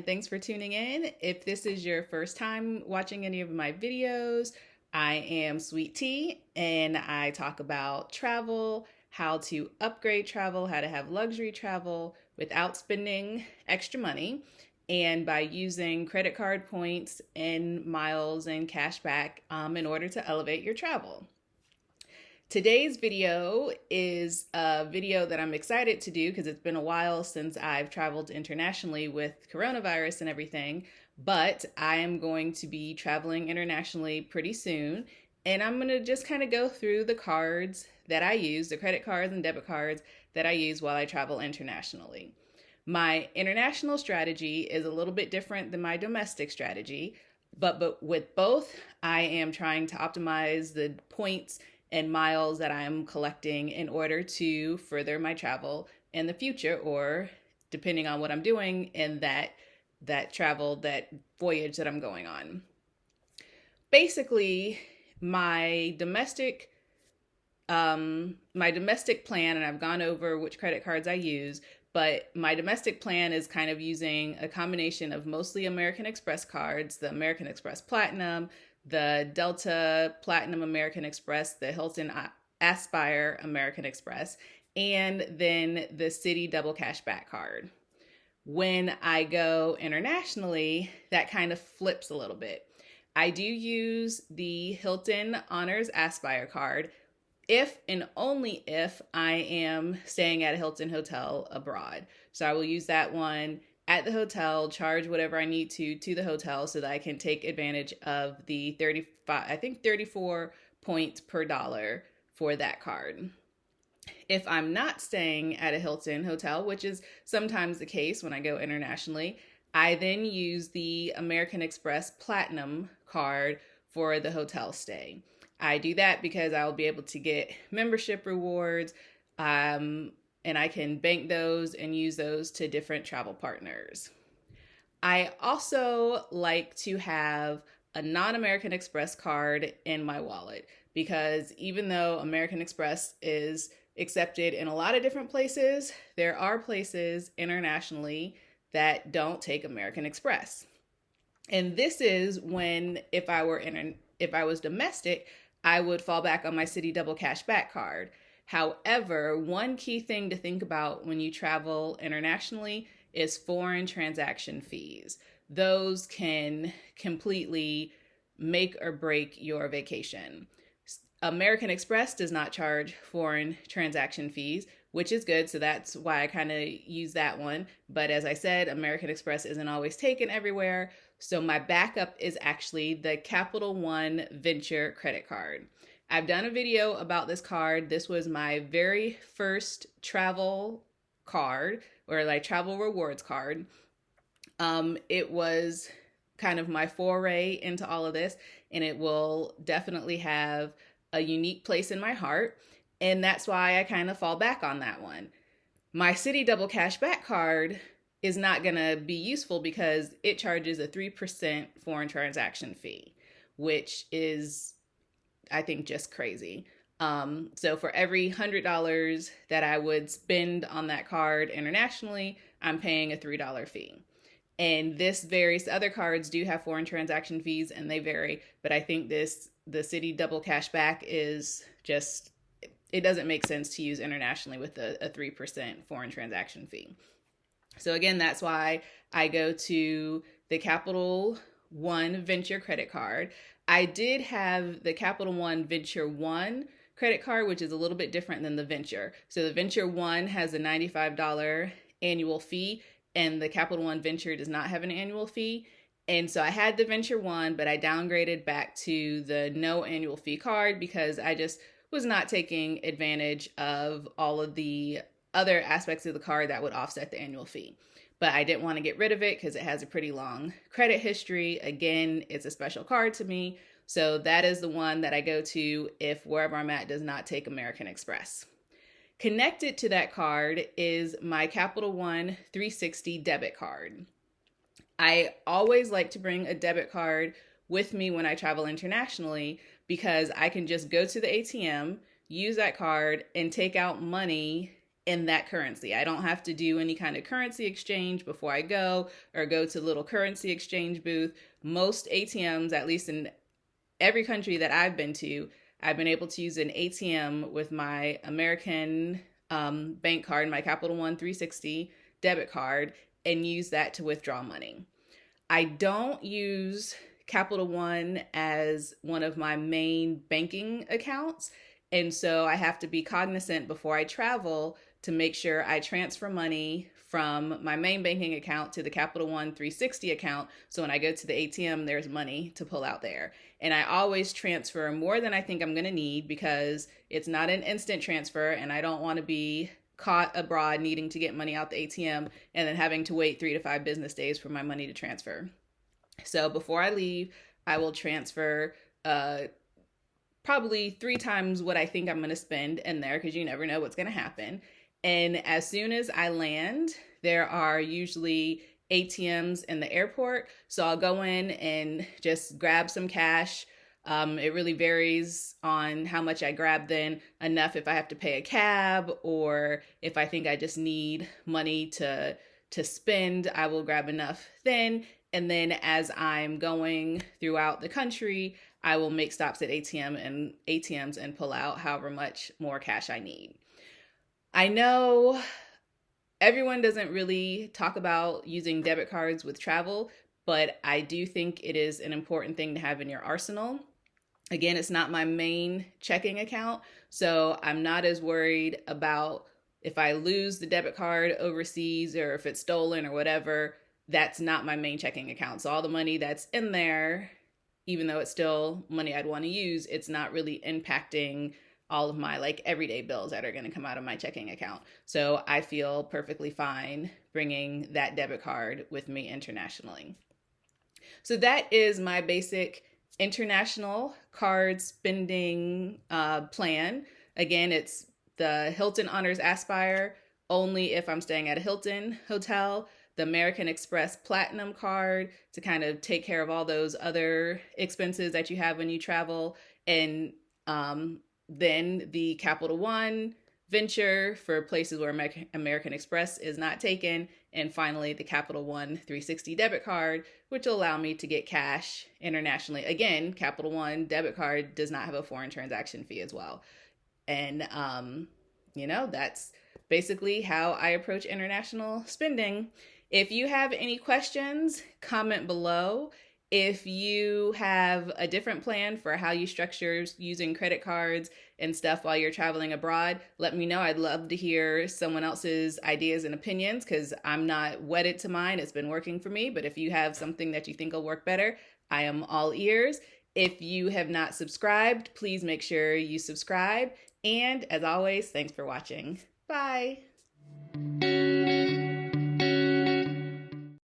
thanks for tuning in. If this is your first time watching any of my videos, I am Sweet Tea and I talk about travel, how to upgrade travel, how to have luxury travel without spending extra money, and by using credit card points and miles and cash back in order to elevate your travel. Today's video is a video that I'm excited to do because it's been a while since I've traveled internationally with coronavirus and everything, but I am going to be traveling internationally pretty soon, and I'm going to just kind of go through the cards that I use, the credit cards and debit cards that I use while I travel internationally. My international strategy is a little bit different than my domestic strategy, but with both, I am trying to optimize the points and miles that I'm collecting in order to further my travel in the future, or depending on what I'm doing in that voyage that I'm going on. Basically, my domestic plan, and I've gone over which credit cards I use, but my domestic plan is kind of using a combination of mostly American Express cards, the American Express Platinum, the Delta Platinum American Express, the Hilton Aspire American Express, and then the Citi Double Cashback card. When I go internationally, that kind of flips a little bit. I do use the Hilton Honors Aspire card if and only if I am staying at a Hilton hotel abroad. So I will use that one at the hotel, charge whatever I need to the hotel so that I can take advantage of the 34 points per dollar for that card. If I'm not staying at a Hilton hotel, which is sometimes the case when I go internationally, I then use the American Express Platinum card for the hotel stay. I do that because I'll be able to get membership rewards, and I can bank those and use those to different travel partners. I also like to have a non-American Express card in my wallet because even though American Express is accepted in a lot of different places, there are places internationally that don't take American Express. And this is when if I was domestic, I would fall back on my Citi Double Cashback card. However, one key thing to think about when you travel internationally is foreign transaction fees. Those can completely make or break your vacation. American Express does not charge foreign transaction fees, which is good. So that's why I kind of use that one. But as I said, American Express isn't always taken everywhere. So my backup is actually the Capital One Venture credit card. I've done a video about this card. This was my very first travel card, or like travel rewards card. It was kind of my foray into all of this, and it will definitely have a unique place in my heart. And that's why I kind of fall back on that one. My Citi Double Cashback card is not going to be useful because it charges a 3% foreign transaction fee, which is, I think, just crazy. So for every $100 that I would spend on that card internationally, I'm paying a $3 fee. And this varies. Other cards do have foreign transaction fees and they vary, but I think the Citi Double Cashback is just, it doesn't make sense to use internationally with a 3% foreign transaction fee. So again, that's why I go to the Capital One Venture credit card. I did have the Capital One Venture One credit card, which is a little bit different than the Venture. So the Venture One has a $95 annual fee, and the Capital One Venture does not have an annual fee. And so I had the Venture One, but I downgraded back to the no annual fee card because I just was not taking advantage of all of the other aspects of the card that would offset the annual fee. But I didn't want to get rid of it because it has a pretty long credit history. Again, it's a special card to me. So that is the one that I go to if wherever I'm at does not take American Express. Connected to that card is my Capital One 360 debit card. I always like to bring a debit card with me when I travel internationally because I can just go to the ATM, use that card, and take out money in that currency. I don't have to do any kind of currency exchange before I go or go to a little currency exchange booth. Most ATMs, at least in every country that I've been to, I've been able to use an ATM with my American bank card, my Capital One 360 debit card, and use that to withdraw money. I don't use Capital One as one of my main banking accounts. And so I have to be cognizant before I travel to make sure I transfer money from my main banking account to the Capital One 360 account. So when I go to the ATM, there's money to pull out there. And I always transfer more than I think I'm going to need because it's not an instant transfer and I don't want to be caught abroad needing to get money out the ATM and then having to wait 3 to 5 business days for my money to transfer. So before I leave, I will transfer probably 3 times what I think I'm going to spend in there because you never know what's going to happen. And as soon as I land, there are usually ATMs in the airport. So I'll go in and just grab some cash. It really varies on how much I grab then, enough if I have to pay a cab or if I think I just need money to spend, I will grab enough then. And then as I'm going throughout the country, I will make stops at ATMs and pull out however much more cash I need. I know everyone doesn't really talk about using debit cards with travel, but I do think it is an important thing to have in your arsenal. Again, it's not my main checking account, so I'm not as worried about if I lose the debit card overseas or if it's stolen or whatever. That's not my main checking account. So all the money that's in there, even though it's still money I'd want to use, it's not really impacting all of my like everyday bills that are going to come out of my checking account. So I feel perfectly fine bringing that debit card with me internationally. So that is my basic international card spending plan. Again, it's the Hilton Honors Aspire only if I'm staying at a Hilton hotel, the American Express Platinum card to kind of take care of all those other expenses that you have when you travel, and then the Capital One Venture for places where American Express is not taken, and finally the Capital One 360 debit card, which will allow me to get cash internationally. Again, Capital One debit card does not have a foreign transaction fee as well. And, that's basically how I approach international spending. If you have any questions, comment below. If you have a different plan for how you structure using credit cards and stuff while you're traveling abroad, let me know. I'd love to hear someone else's ideas and opinions because I'm not wedded to mine. It's been working for me. But if you have something that you think will work better, I am all ears. If you have not subscribed, please make sure you subscribe. And as always, thanks for watching. Bye.